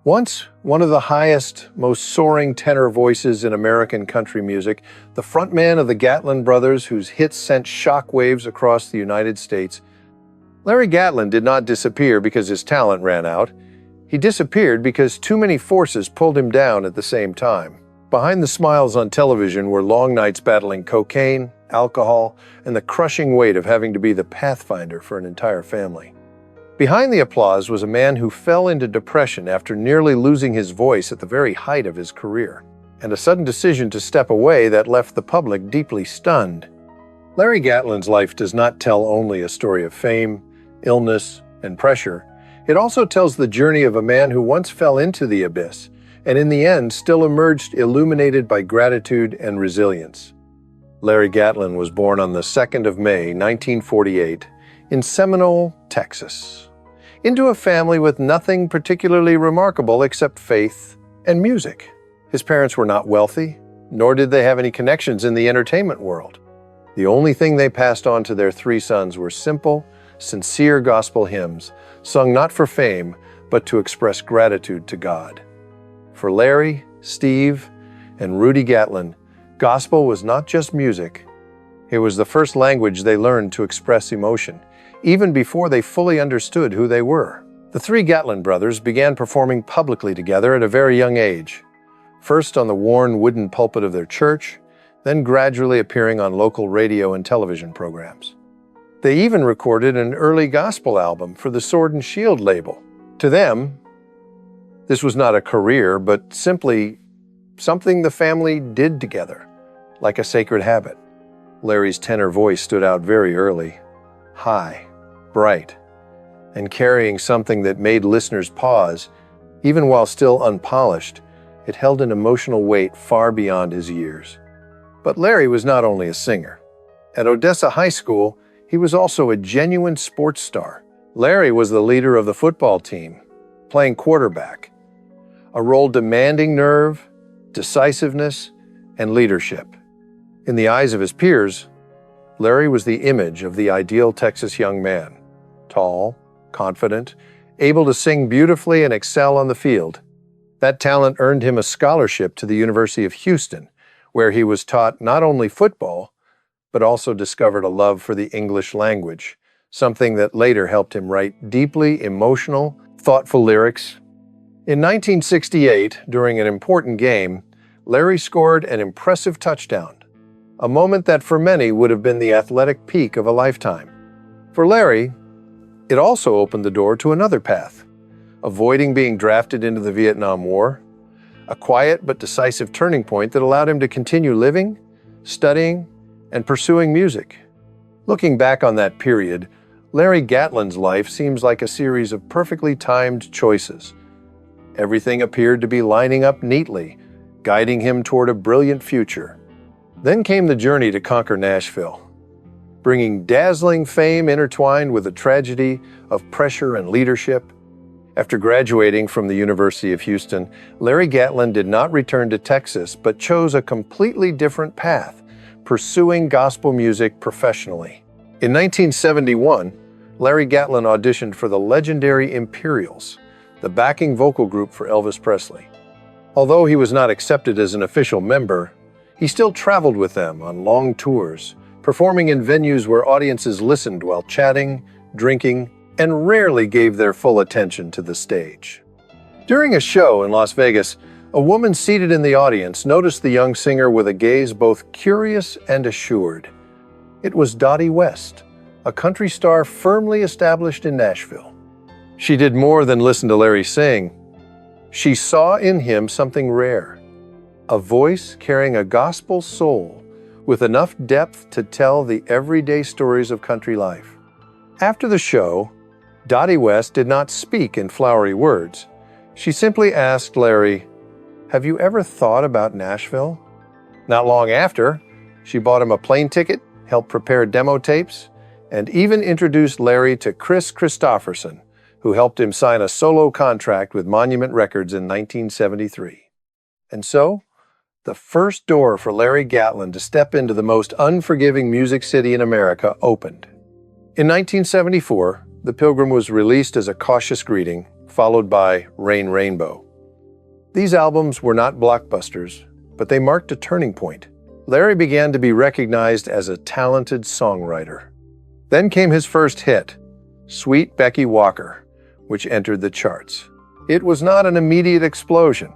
Once one of the highest, most soaring tenor voices in American country music, the frontman of the Gatlin Brothers, whose hits sent shockwaves across the United States, Larry Gatlin did not disappear because his talent ran out. He disappeared because too many forces pulled him down at the same time. Behind the smiles on television were long nights battling cocaine, alcohol, and the crushing weight of having to be the pathfinder for an entire family. Behind the applause was a man who fell into depression after nearly losing his voice at the very height of his career, and a sudden decision to step away that left the public deeply stunned. Larry Gatlin's life does not tell only a story of fame, illness, and pressure. It also tells the journey of a man who once fell into the abyss, and in the end still emerged illuminated by gratitude and resilience. Larry Gatlin was born on the 2nd of May, 1948, in Seminole, Texas, into a family with nothing particularly remarkable except faith and music. His parents were not wealthy, nor did they have any connections in the entertainment world. The only thing they passed on to their 3 sons were simple, sincere gospel hymns, sung not for fame, but to express gratitude to God. For Larry, Steve, and Rudy Gatlin, gospel was not just music. It was the first language they learned to express emotion, even before they fully understood who they were. The 3 Gatlin brothers began performing publicly together at a very young age, first on the worn wooden pulpit of their church, then gradually appearing on local radio and television programs. They even recorded an early gospel album for the Sword and Shield label. To them, this was not a career, but simply something the family did together, like a sacred habit. Larry's tenor voice stood out very early, high, bright, and carrying something that made listeners pause. Even while still unpolished, it held an emotional weight far beyond his years. But Larry was not only a singer. At Odessa High School, he was also a genuine sports star. Larry was the leader of the football team, playing quarterback, a role demanding nerve, decisiveness, and leadership. In the eyes of his peers, Larry was the image of the ideal Texas young man. Tall, confident, able to sing beautifully and excel on the field. That talent earned him a scholarship to the University of Houston, where he was taught not only football, but also discovered a love for the English language, something that later helped him write deeply emotional, thoughtful lyrics. In 1968, during an important game, Larry scored an impressive touchdown, a moment that for many would have been the athletic peak of a lifetime. For Larry, it also opened the door to another path, avoiding being drafted into the Vietnam War, a quiet but decisive turning point that allowed him to continue living, studying, and pursuing music. Looking back on that period, Larry Gatlin's life seems like a series of perfectly timed choices. Everything appeared to be lining up neatly, guiding him toward a brilliant future. Then came the journey to conquer Nashville, bringing dazzling fame intertwined with a tragedy of pressure and leadership. After graduating from the University of Houston, Larry Gatlin did not return to Texas, but chose a completely different path, pursuing gospel music professionally. In 1971, Larry Gatlin auditioned for the legendary Imperials, the backing vocal group for Elvis Presley. Although he was not accepted as an official member, he still traveled with them on long tours, performing in venues where audiences listened while chatting, drinking, and rarely gave their full attention to the stage. During a show in Las Vegas, a woman seated in the audience noticed the young singer with a gaze both curious and assured. It was Dottie West, a country star firmly established in Nashville. She did more than listen to Larry sing. She saw in him something rare, a voice carrying a gospel soul with enough depth to tell the everyday stories of country life. After the show, Dottie West did not speak in flowery words. She simply asked Larry, "Have you ever thought about Nashville?" Not long after, she bought him a plane ticket, helped prepare demo tapes, and even introduced Larry to Chris Christopherson, who helped him sign a solo contract with Monument Records in 1973. And so, the first door for Larry Gatlin to step into the most unforgiving music city in America opened. In 1974, The Pilgrim was released as a cautious greeting, followed by Rain Rainbow. These albums were not blockbusters, but they marked a turning point. Larry began to be recognized as a talented songwriter. Then came his first hit, Sweet Becky Walker, which entered the charts. It was not an immediate explosion,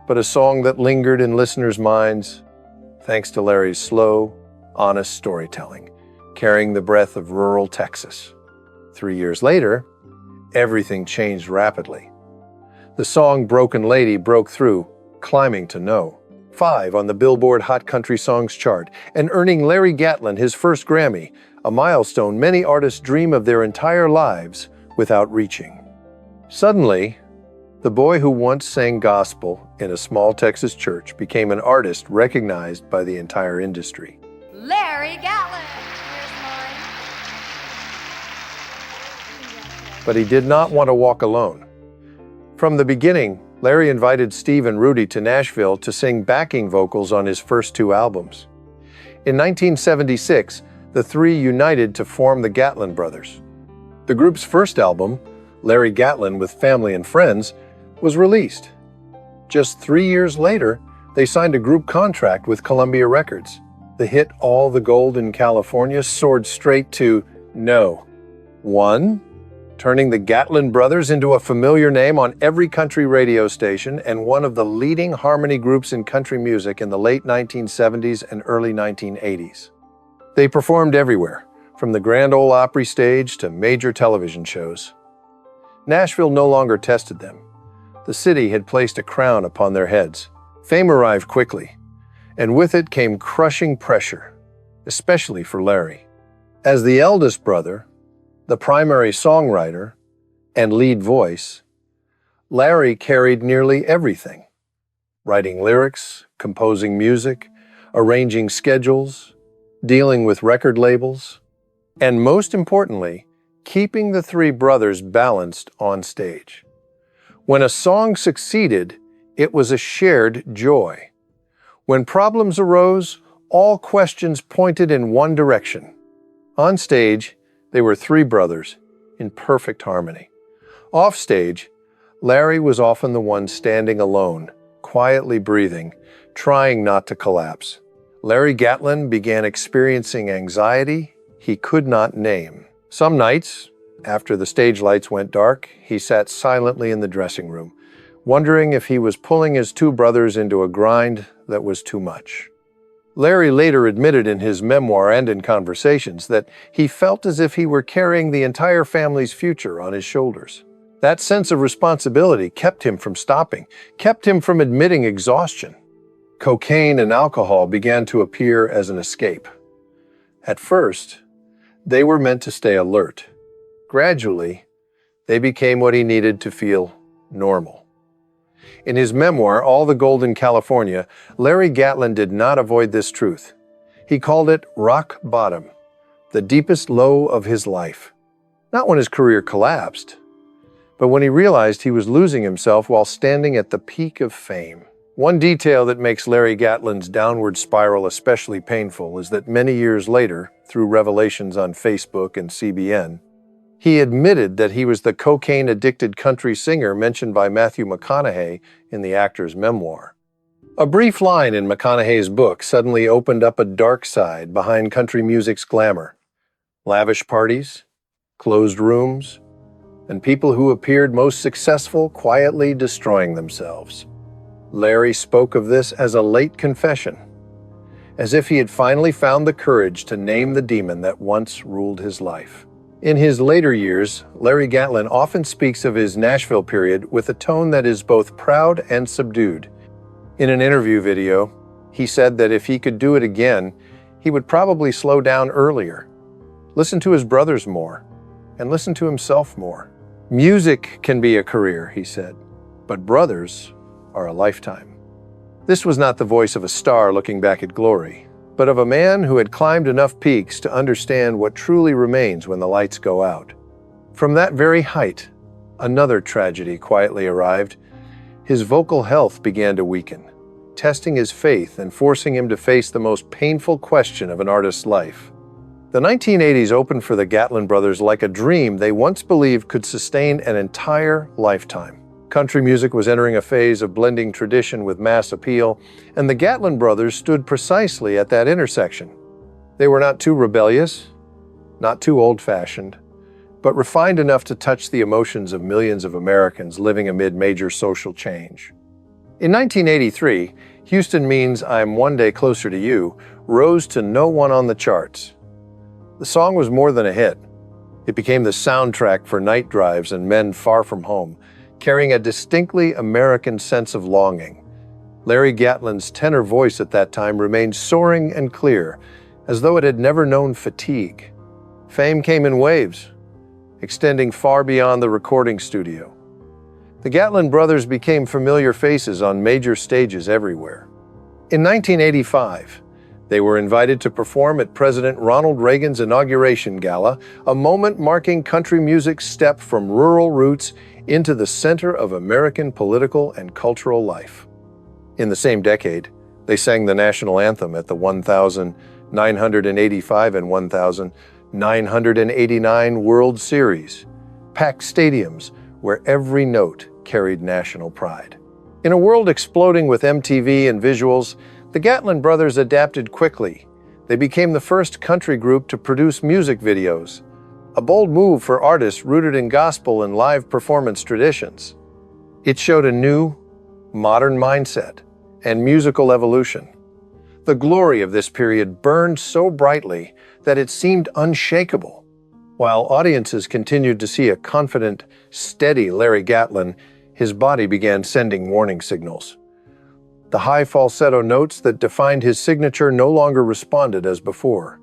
but a song that lingered in listeners' minds thanks to Larry's slow, honest storytelling, carrying the breath of rural Texas. 3 years later, everything changed rapidly. The song Broken Lady broke through, climbing to No. 5 on the Billboard Hot Country Songs chart, and earning Larry Gatlin his first Grammy, a milestone many artists dream of their entire lives without reaching. Suddenly, the boy who once sang gospel in a small Texas church became an artist recognized by the entire industry. Larry Gatlin. Here's mine. But he did not want to walk alone. From the beginning, Larry invited Steve and Rudy to Nashville to sing backing vocals on his first 2 albums. In 1976, the three united to form the Gatlin Brothers. The group's first album, Larry Gatlin with Family and Friends, was released. Just 3 years later, they signed a group contract with Columbia Records. The hit All the Gold in California soared straight to No. 1, turning the Gatlin Brothers into a familiar name on every country radio station and one of the leading harmony groups in country music in the late 1970s and early 1980s. They performed everywhere, from the Grand Ole Opry stage to major television shows. Nashville no longer tested them. The city had placed a crown upon their heads. Fame arrived quickly, and with it came crushing pressure, especially for Larry. As the eldest brother, the primary songwriter, and lead voice, Larry carried nearly everything: writing lyrics, composing music, arranging schedules, dealing with record labels, and most importantly, keeping the three brothers balanced on stage. When a song succeeded, it was a shared joy. When problems arose, all questions pointed in one direction. On stage, they were three brothers in perfect harmony. Off stage, Larry was often the one standing alone, quietly breathing, trying not to collapse. Larry Gatlin began experiencing anxiety he could not name. Some nights, after the stage lights went dark, he sat silently in the dressing room, wondering if he was pulling his two brothers into a grind that was too much. Larry later admitted in his memoir and in conversations that he felt as if he were carrying the entire family's future on his shoulders. That sense of responsibility kept him from stopping, kept him from admitting exhaustion. Cocaine and alcohol began to appear as an escape. At first, they were meant to stay alert. Gradually, they became what he needed to feel normal. In his memoir, All the Gold in California, Larry Gatlin did not avoid this truth. He called it rock bottom, the deepest low of his life. Not when his career collapsed, but when he realized he was losing himself while standing at the peak of fame. One detail that makes Larry Gatlin's downward spiral especially painful is that many years later, through revelations on Facebook and CBN, he admitted that he was the cocaine-addicted country singer mentioned by Matthew McConaughey in the actor's memoir. A brief line in McConaughey's book suddenly opened up a dark side behind country music's glamour. Lavish parties, closed rooms, and people who appeared most successful quietly destroying themselves. Larry spoke of this as a late confession, as if he had finally found the courage to name the demon that once ruled his life. In his later years, Larry Gatlin often speaks of his Nashville period with a tone that is both proud and subdued. In an interview video, he said that if he could do it again, he would probably slow down earlier, listen to his brothers more, and listen to himself more. Music can be a career, he said, but brothers are a lifetime. This was not the voice of a star looking back at glory, but of a man who had climbed enough peaks to understand what truly remains when the lights go out. From that very height, another tragedy quietly arrived. His vocal health began to weaken, testing his faith and forcing him to face the most painful question of an artist's life. The 1980s opened for the Gatlin brothers like a dream they once believed could sustain an entire lifetime. Country music was entering a phase of blending tradition with mass appeal, and the Gatlin brothers stood precisely at that intersection. They were not too rebellious, not too old-fashioned, but refined enough to touch the emotions of millions of Americans living amid major social change. In 1983, Houston Means I'm One Day Closer to You rose to #1 on the charts. The song was more than a hit. It became the soundtrack for night drives and men far from home, carrying a distinctly American sense of longing. Larry Gatlin's tenor voice at that time remained soaring and clear, as though it had never known fatigue. Fame came in waves, extending far beyond the recording studio. The Gatlin brothers became familiar faces on major stages everywhere. In 1985, they were invited to perform at President Ronald Reagan's inauguration gala, a moment marking country music's step from rural roots into the center of American political and cultural life. In the same decade, they sang the national anthem at the 1,985 and 1,989 World Series, packed stadiums where every note carried national pride. In a world exploding with MTV and visuals, the Gatlin brothers adapted quickly. They became the first country group to produce music videos, a bold move for artists rooted in gospel and live performance traditions. It showed a new, modern mindset and musical evolution. The glory of this period burned so brightly that it seemed unshakable. While audiences continued to see a confident, steady Larry Gatlin, his body began sending warning signals. The high falsetto notes that defined his signature no longer responded as before.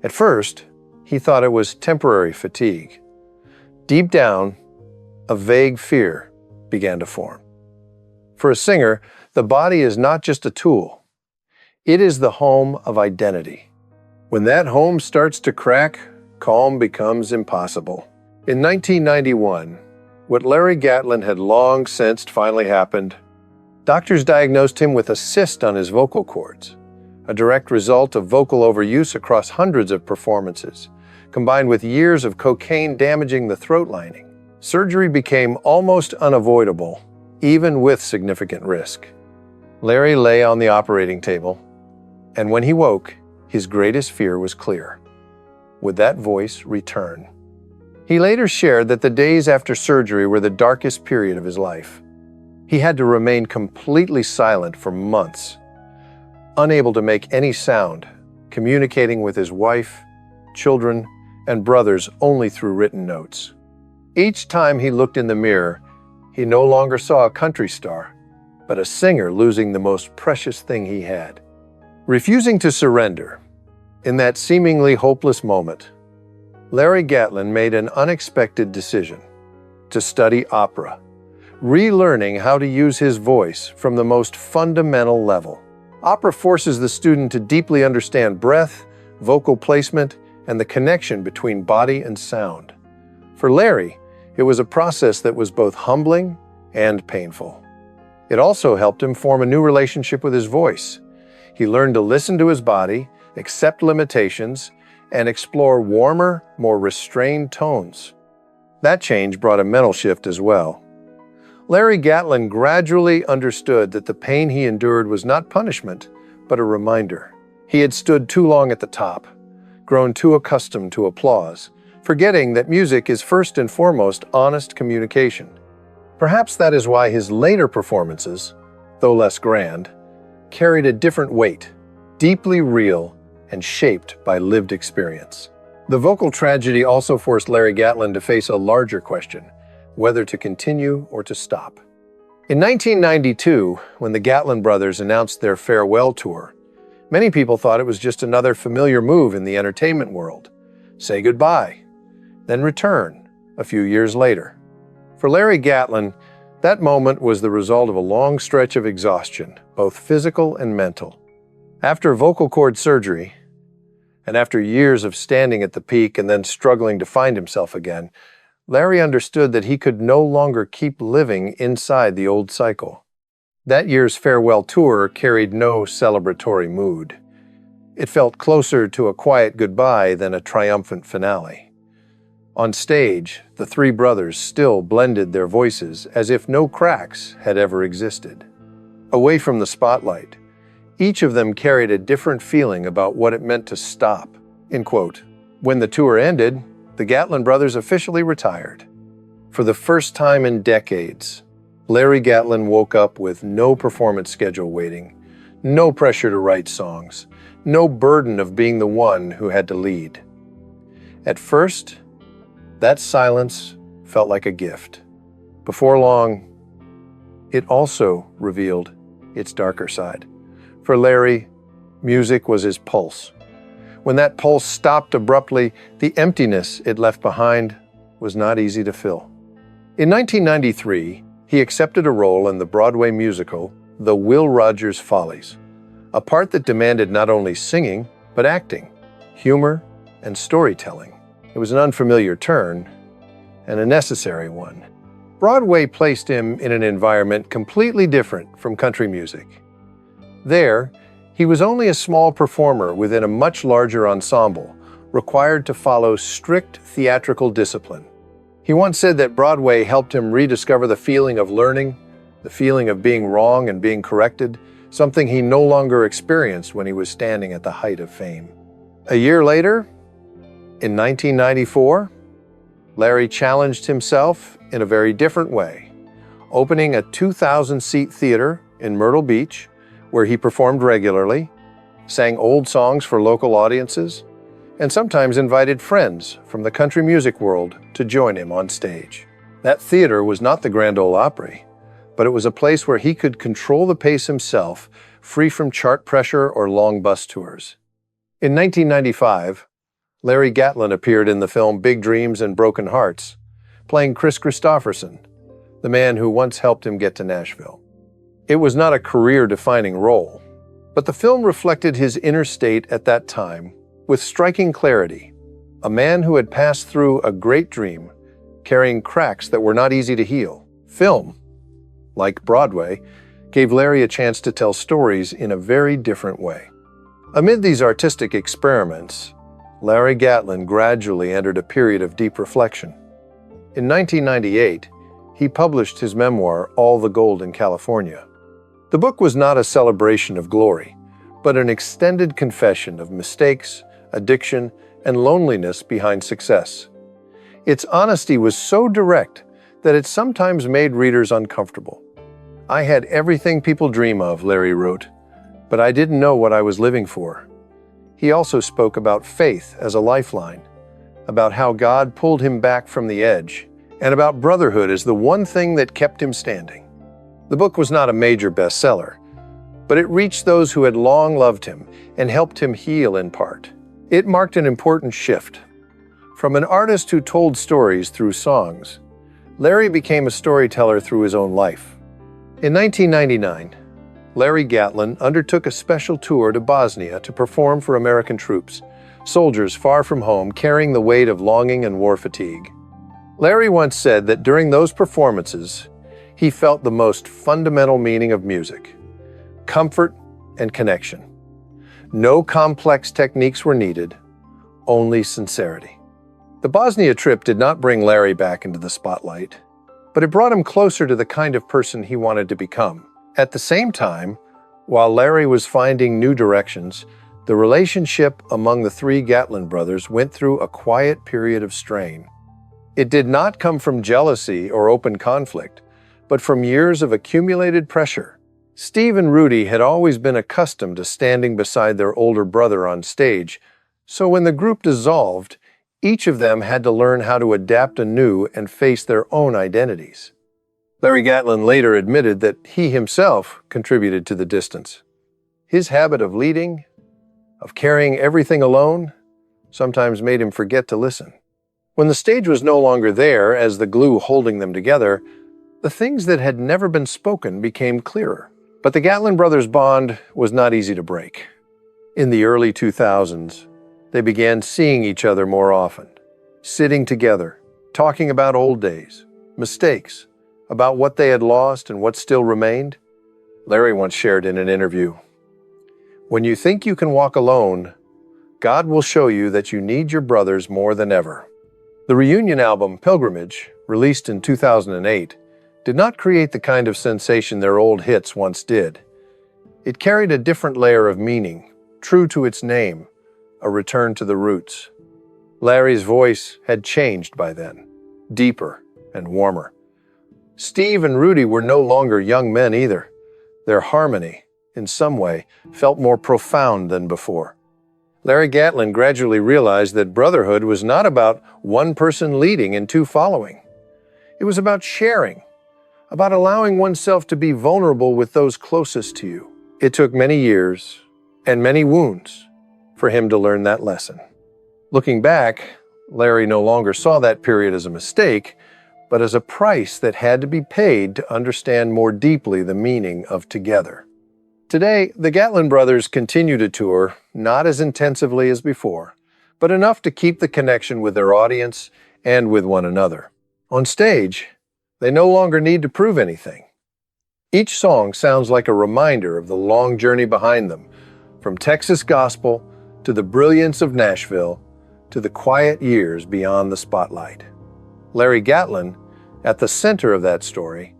At first, he thought it was temporary fatigue. Deep down, a vague fear began to form. For a singer, the body is not just a tool. It is the home of identity. When that home starts to crack, calm becomes impossible. In 1991, what Larry Gatlin had long sensed finally happened. Doctors diagnosed him with a cyst on his vocal cords, a direct result of vocal overuse across hundreds of performances, combined with years of cocaine damaging the throat lining. Surgery became almost unavoidable, even with significant risk. Larry lay on the operating table, and when he woke, his greatest fear was clear. Would that voice return? He later shared that the days after surgery were the darkest period of his life. He had to remain completely silent for months, unable to make any sound, communicating with his wife, children, and brothers only through written notes. Each time he looked in the mirror, he no longer saw a country star, but a singer losing the most precious thing he had. Refusing to surrender, in that seemingly hopeless moment, Larry Gatlin made an unexpected decision: to study opera, relearning how to use his voice from the most fundamental level. Opera forces the student to deeply understand breath, vocal placement, and the connection between body and sound. For Larry, it was a process that was both humbling and painful. It also helped him form a new relationship with his voice. He learned to listen to his body, accept limitations, and explore warmer, more restrained tones. That change brought a mental shift as well. Larry Gatlin gradually understood that the pain he endured was not punishment, but a reminder. He had stood too long at the top, grown too accustomed to applause, forgetting that music is first and foremost honest communication. Perhaps that is why his later performances, though less grand, carried a different weight, deeply real and shaped by lived experience. The vocal tragedy also forced Larry Gatlin to face a larger question: whether to continue or to stop. In 1992, when the Gatlin brothers announced their farewell tour, many people thought it was just another familiar move in the entertainment world. Say goodbye, then return a few years later. For Larry Gatlin, that moment was the result of a long stretch of exhaustion, both physical and mental. After vocal cord surgery, and after years of standing at the peak and then struggling to find himself again, Larry understood that he could no longer keep living inside the old cycle. That year's farewell tour carried no celebratory mood. It felt closer to a quiet goodbye than a triumphant finale. On stage, the three brothers still blended their voices as if no cracks had ever existed. Away from the spotlight, each of them carried a different feeling about what it meant to stop. End quote. When the tour ended, the Gatlin brothers officially retired. For the first time in decades, Larry Gatlin woke up with no performance schedule waiting, no pressure to write songs, no burden of being the one who had to lead. At first, that silence felt like a gift. Before long, it also revealed its darker side. For Larry, music was his pulse. When that pulse stopped abruptly, the emptiness it left behind was not easy to fill. In 1993, he accepted a role in the Broadway musical, The Will Rogers Follies, a part that demanded not only singing, but acting, humor, and storytelling. It was an unfamiliar turn, and a necessary one. Broadway placed him in an environment completely different from country music. There, he was only a small performer within a much larger ensemble, required to follow strict theatrical discipline. He once said that Broadway helped him rediscover the feeling of learning, the feeling of being wrong and being corrected, something he no longer experienced when he was standing at the height of fame. A year later, in 1994, Larry challenged himself in a very different way, opening a 2,000-seat theater in Myrtle Beach, where he performed regularly, sang old songs for local audiences, and sometimes invited friends from the country music world to join him on stage. That theater was not the Grand Ole Opry, but it was a place where he could control the pace himself, free from chart pressure or long bus tours. In 1995, Larry Gatlin appeared in the film Big Dreams and Broken Hearts, playing Chris Christopherson, the man who once helped him get to Nashville. It was not a career-defining role, but the film reflected his inner state at that time with striking clarity. A man who had passed through a great dream, carrying cracks that were not easy to heal. Film, like Broadway, gave Larry a chance to tell stories in a very different way. Amid these artistic experiments, Larry Gatlin gradually entered a period of deep reflection. In 1998, he published his memoir, All the Gold in California. The book was not a celebration of glory, but an extended confession of mistakes, addiction, and loneliness behind success. Its honesty was so direct that it sometimes made readers uncomfortable. "I had everything people dream of," Larry wrote, "but I didn't know what I was living for." He also spoke about faith as a lifeline, about how God pulled him back from the edge, and about brotherhood as the one thing that kept him standing. The book was not a major bestseller, but it reached those who had long loved him and helped him heal in part. It marked an important shift. From an artist who told stories through songs, Larry became a storyteller through his own life. In 1999, Larry Gatlin undertook a special tour to Bosnia to perform for American troops, soldiers far from home carrying the weight of longing and war fatigue. Larry once said that during those performances, he felt the most fundamental meaning of music: comfort and connection. No complex techniques were needed, only sincerity. The Bosnia trip did not bring Larry back into the spotlight, but it brought him closer to the kind of person he wanted to become. At the same time, while Larry was finding new directions, the relationship among the three Gatlin brothers went through a quiet period of strain. It did not come from jealousy or open conflict, but from years of accumulated pressure. Steve and Rudy had always been accustomed to standing beside their older brother on stage, so when the group dissolved, each of them had to learn how to adapt anew and face their own identities. Larry Gatlin later admitted that he himself contributed to the distance. His habit of leading, of carrying everything alone, sometimes made him forget to listen. When the stage was no longer there as the glue holding them together, the things that had never been spoken became clearer. But the Gatlin brothers' bond was not easy to break. In the early 2000s, they began seeing each other more often, sitting together, talking about old days, mistakes, about what they had lost and what still remained. Larry once shared in an interview, "When you think you can walk alone, God will show you that you need your brothers more than ever." The reunion album, Pilgrimage, released in 2008, did not create the kind of sensation their old hits once did. It carried a different layer of meaning, true to its name, a return to the roots. Larry's voice had changed by then, deeper and warmer. Steve and Rudy were no longer young men either. Their harmony, in some way, felt more profound than before. Larry Gatlin gradually realized that brotherhood was not about one person leading and two following. It was about sharing, about allowing oneself to be vulnerable with those closest to you. It took many years and many wounds for him to learn that lesson. Looking back, Larry no longer saw that period as a mistake, but as a price that had to be paid to understand more deeply the meaning of together. Today, the Gatlin brothers continue to tour, not as intensively as before, but enough to keep the connection with their audience and with one another. On stage, they no longer need to prove anything. Each song sounds like a reminder of the long journey behind them, from Texas gospel to the brilliance of Nashville to the quiet years beyond the spotlight. Larry Gatlin, at the center of that story,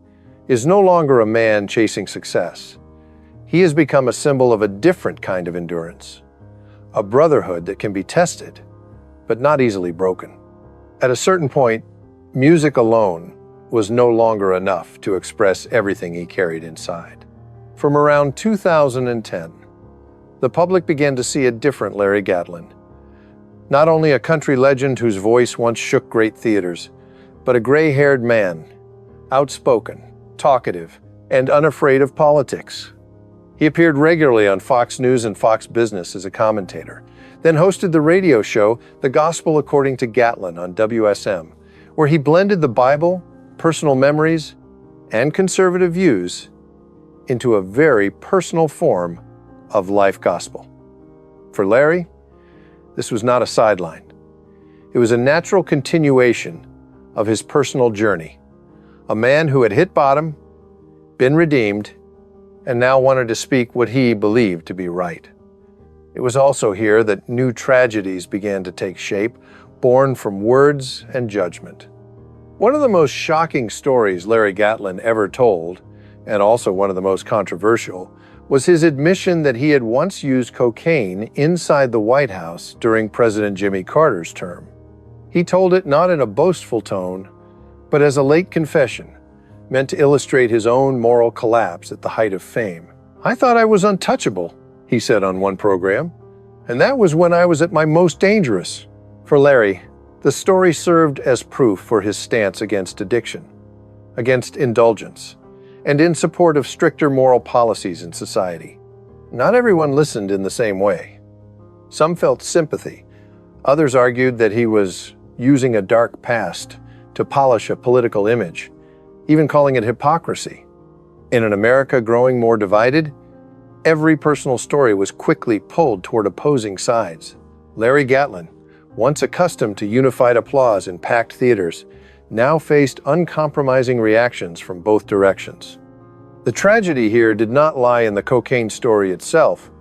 is no longer a man chasing success. He has become a symbol of a different kind of endurance, a brotherhood that can be tested, but not easily broken. At a certain point, music alone was no longer enough to express everything he carried inside. From around 2010, the public began to see a different Larry Gatlin. Not only a country legend whose voice once shook great theaters, but a gray-haired man, outspoken, talkative, and unafraid of politics. He appeared regularly on Fox News and Fox Business as a commentator, then hosted the radio show The Gospel According to Gatlin on WSM, where he blended the Bible, personal memories, and conservative views into a very personal form of life gospel. For Larry, this was not a sideline. It was a natural continuation of his personal journey, a man who had hit bottom, been redeemed, and now wanted to speak what he believed to be right. It was also here that new tragedies began to take shape, born from words and judgment. One of the most shocking stories Larry Gatlin ever told, and also one of the most controversial, was his admission that he had once used cocaine inside the White House during President Jimmy Carter's term. He told it not in a boastful tone, but as a late confession, meant to illustrate his own moral collapse at the height of fame. "I thought I was untouchable," he said on one program, "and that was when I was at my most dangerous." For Larry, the story served as proof for his stance against addiction, against indulgence, and in support of stricter moral policies in society. Not everyone listened in the same way. Some felt sympathy. Others argued that he was using a dark past to polish a political image, even calling it hypocrisy. In an America growing more divided, every personal story was quickly pulled toward opposing sides. Larry Gatlin, once accustomed to unified applause in packed theaters, now faced uncompromising reactions from both directions. The tragedy here did not lie in the cocaine story itself,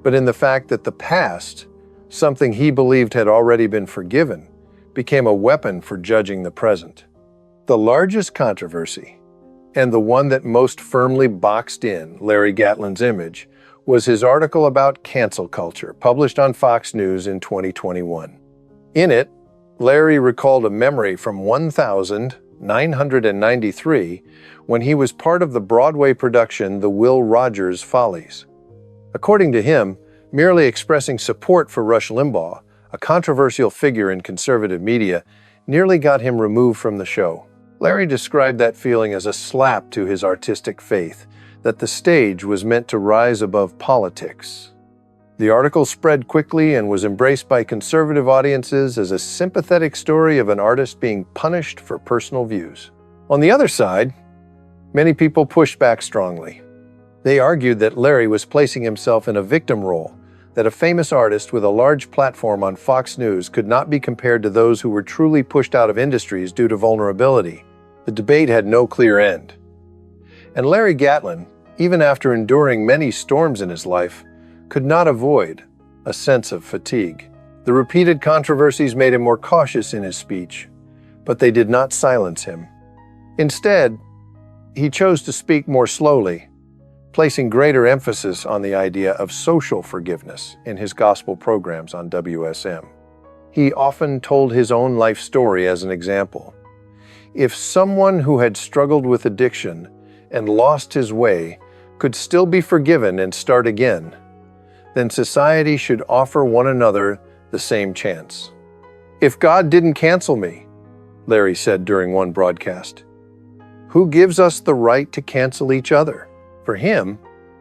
but in the fact that the past, something he believed had already been forgiven, became a weapon for judging the present. The largest controversy, and the one that most firmly boxed in Larry Gatlin's image, was his article about cancel culture, published on Fox News in 2021. In it, Larry recalled a memory from 1993 when he was part of the Broadway production The Will Rogers Follies. According to him, merely expressing support for Rush Limbaugh, a controversial figure in conservative media, nearly got him removed from the show. Larry described that feeling as a slap to his artistic faith, that the stage was meant to rise above politics. The article spread quickly and was embraced by conservative audiences as a sympathetic story of an artist being punished for personal views. On the other side, many people pushed back strongly. They argued that Larry was placing himself in a victim role, that a famous artist with a large platform on Fox News could not be compared to those who were truly pushed out of industries due to vulnerability. The debate had no clear end. And Larry Gatlin, even after enduring many storms in his life, could not avoid a sense of fatigue. The repeated controversies made him more cautious in his speech, But they did not silence him. Instead, he chose to speak more slowly, placing greater emphasis on the idea of social forgiveness in his gospel programs on WSM. He often told his own life story as an example. If someone who had struggled with addiction and lost his way could still be forgiven and start again, then society should offer one another the same chance. "If God didn't cancel me," Larry said during one broadcast, "who gives us the right to cancel each other?" For him,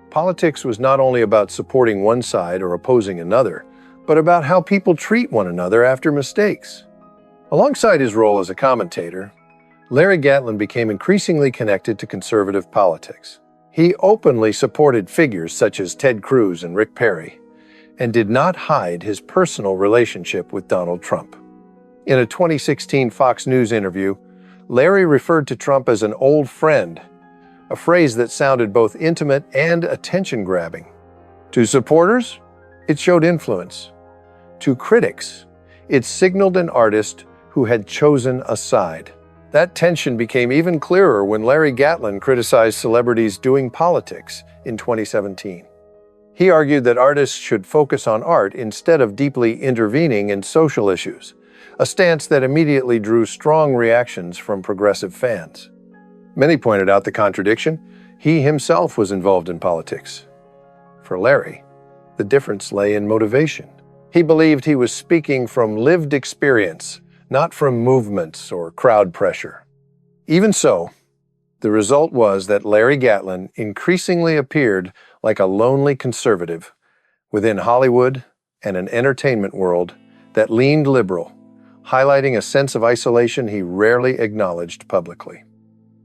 politics was not only about supporting one side or opposing another, but about how people treat one another after mistakes. Alongside his role as a commentator, Larry Gatlin became increasingly connected to conservative politics. He openly supported figures such as Ted Cruz and Rick Perry, and did not hide his personal relationship with Donald Trump. In a 2016 Fox News interview, Larry referred to Trump as an old friend, a phrase that sounded both intimate and attention-grabbing. To supporters, it showed influence. To critics, it signaled an artist who had chosen a side. That tension became even clearer when Larry Gatlin criticized celebrities doing politics in 2017. He argued that artists should focus on art instead of deeply intervening in social issues, a stance that immediately drew strong reactions from progressive fans. Many pointed out the contradiction. He himself was involved in politics. For Larry, the difference lay in motivation. He believed he was speaking from lived experience, not from movements or crowd pressure. Even so, the result was that Larry Gatlin increasingly appeared like a lonely conservative within Hollywood and an entertainment world that leaned liberal, highlighting a sense of isolation he rarely acknowledged publicly.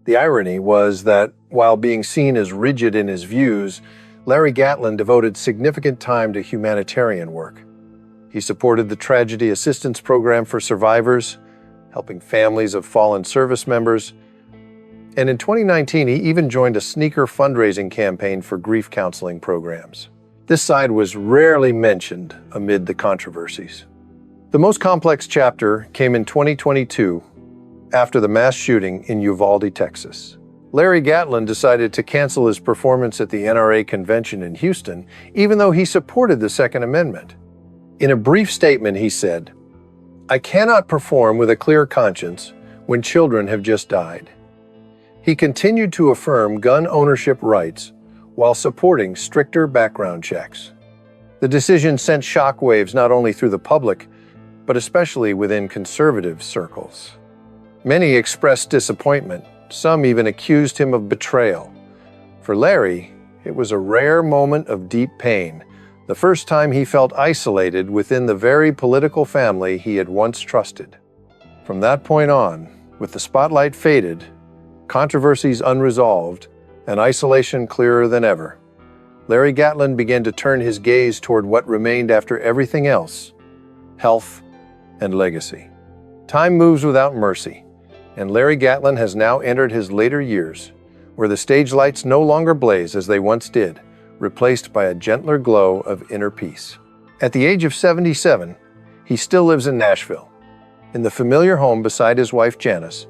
The irony was that, while being seen as rigid in his views, Larry Gatlin devoted significant time to humanitarian work. He supported the Tragedy Assistance Program for survivors, helping families of fallen service members, and in 2019 he even joined a sneaker fundraising campaign for grief counseling programs. This side was rarely mentioned amid the controversies. The most complex chapter came in 2022, after the mass shooting in Uvalde, Texas. Larry Gatlin decided to cancel his performance at the NRA convention in Houston, even though he supported the Second Amendment. In a brief statement, he said, "I cannot perform with a clear conscience when children have just died." He continued to affirm gun ownership rights while supporting stricter background checks. The decision sent shockwaves not only through the public, but especially within conservative circles. Many expressed disappointment. Some even accused him of betrayal. For Larry, it was a rare moment of deep pain, the first time he felt isolated within the very political family he had once trusted. From that point on, with the spotlight faded, controversies unresolved, and isolation clearer than ever, Larry Gatlin began to turn his gaze toward what remained after everything else: health and legacy. Time moves without mercy, and Larry Gatlin has now entered his later years, where the stage lights no longer blaze as they once did, replaced by a gentler glow of inner peace. At the age of 77, he still lives in Nashville, in the familiar home beside his wife Janice,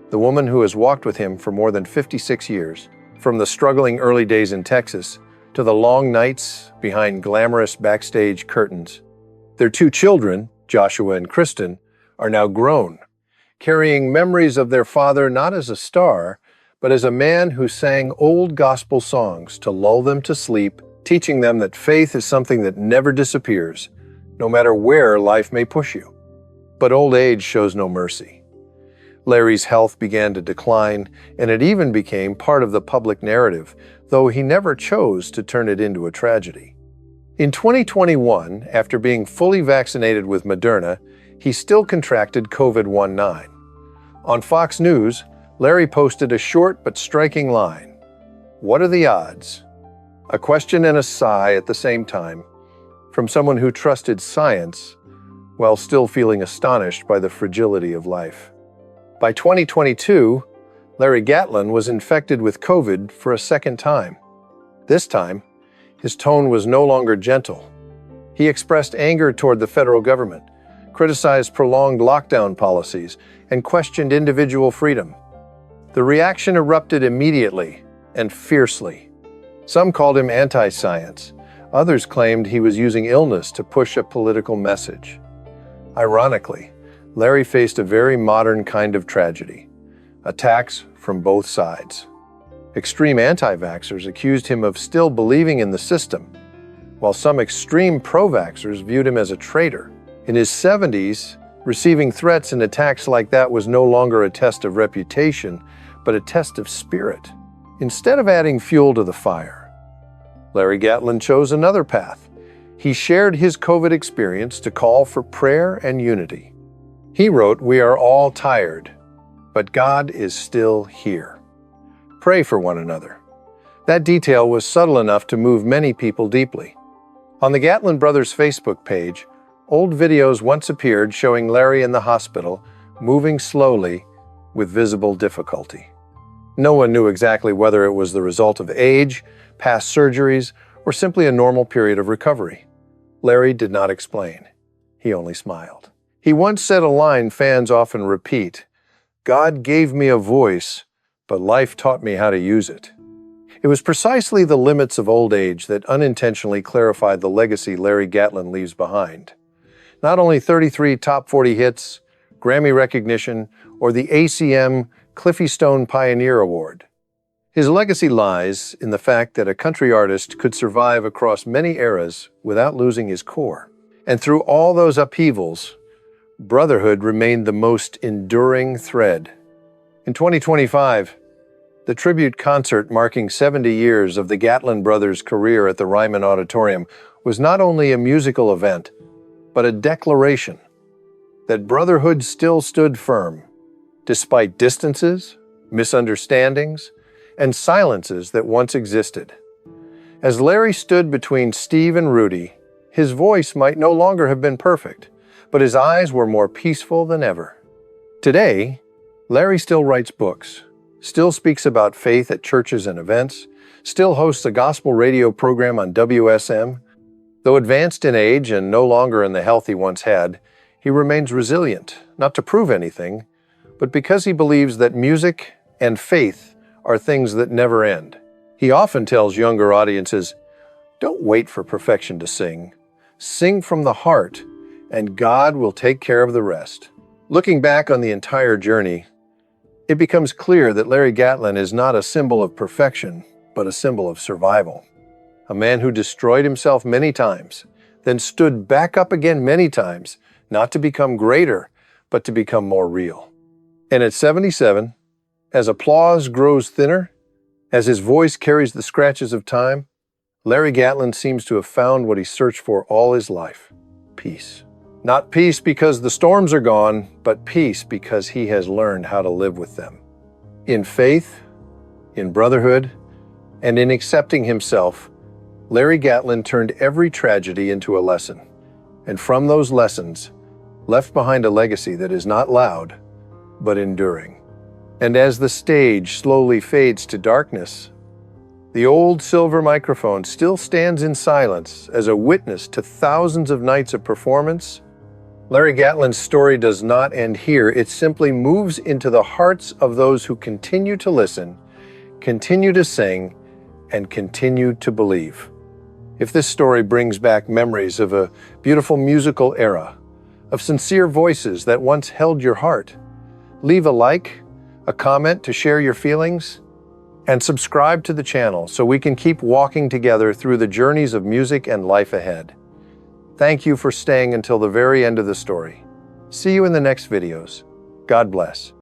the woman who has walked with him for more than 56 years, from the struggling early days in Texas to the long nights behind glamorous backstage curtains. Their two children, Joshua and Kristen, are now grown, carrying memories of their father not as a star, but as a man who sang old gospel songs to lull them to sleep, teaching them that faith is something that never disappears, no matter where life may push you. But old age shows no mercy. Larry's health began to decline, and it even became part of the public narrative, though he never chose to turn it into a tragedy. In 2021, after being fully vaccinated with Moderna, he still contracted COVID-19. On Fox News, Larry posted a short but striking line. "What are the odds?" A question and a sigh at the same time, from someone who trusted science while still feeling astonished by the fragility of life. By 2022, Larry Gatlin was infected with COVID for a second time. This time, his tone was no longer gentle. He expressed anger toward the federal government, criticized prolonged lockdown policies, and questioned individual freedom. The reaction erupted immediately and fiercely. Some called him anti-science. Others claimed he was using illness to push a political message. Ironically, Larry faced a very modern kind of tragedy: attacks from both sides. Extreme anti-vaxxers accused him of still believing in the system, while some extreme pro-vaxxers viewed him as a traitor. In his 70s, receiving threats and attacks like that was no longer a test of reputation, but a test of spirit. Instead of adding fuel to the fire, Larry Gatlin chose another path. He shared his COVID experience to call for prayer and unity. He wrote, "We are all tired, but God is still here. Pray for one another." That detail was subtle enough to move many people deeply. On the Gatlin Brothers Facebook page, old videos once appeared showing Larry in the hospital, moving slowly with visible difficulty. No one knew exactly whether it was the result of age, past surgeries, or simply a normal period of recovery. Larry did not explain. He only smiled. He once said a line fans often repeat: "God gave me a voice, but life taught me how to use it." It was precisely the limits of old age that unintentionally clarified the legacy Larry Gatlin leaves behind. Not only 33 top 40 hits, Grammy recognition, or the ACM Cliffy Stone Pioneer Award. His legacy lies in the fact that a country artist could survive across many eras without losing his core. And through all those upheavals, brotherhood remained the most enduring thread. In 2025, the tribute concert marking 70 years of the Gatlin Brothers' career at the Ryman Auditorium was not only a musical event, but a declaration that brotherhood still stood firm, despite distances, misunderstandings, and silences that once existed. As Larry stood between Steve and Rudy, his voice might no longer have been perfect, but his eyes were more peaceful than ever. Today, Larry still writes books, still speaks about faith at churches and events, still hosts a gospel radio program on WSM. Though advanced in age and no longer in the health he once had, he remains resilient, not to prove anything, but because he believes that music and faith are things that never end. He often tells younger audiences, "Don't wait for perfection to sing. Sing from the heart, and God will take care of the rest." Looking back on the entire journey, it becomes clear that Larry Gatlin is not a symbol of perfection, but a symbol of survival. A man who destroyed himself many times, then stood back up again many times, not to become greater, but to become more real. And at 77, as applause grows thinner, as his voice carries the scratches of time, Larry Gatlin seems to have found what he searched for all his life: peace. Not peace because the storms are gone, but peace because he has learned how to live with them. In faith, in brotherhood, and in accepting himself, Larry Gatlin turned every tragedy into a lesson, and from those lessons, left behind a legacy that is not loud, but enduring. And as the stage slowly fades to darkness, the old silver microphone still stands in silence as a witness to thousands of nights of performance. Larry Gatlin's story does not end here. It simply moves into the hearts of those who continue to listen, continue to sing, and continue to believe. If this story brings back memories of a beautiful musical era, of sincere voices that once held your heart, leave a like, a comment to share your feelings, and subscribe to the channel so we can keep walking together through the journeys of music and life ahead. Thank you for staying until the very end of the story. See you in the next videos. God bless.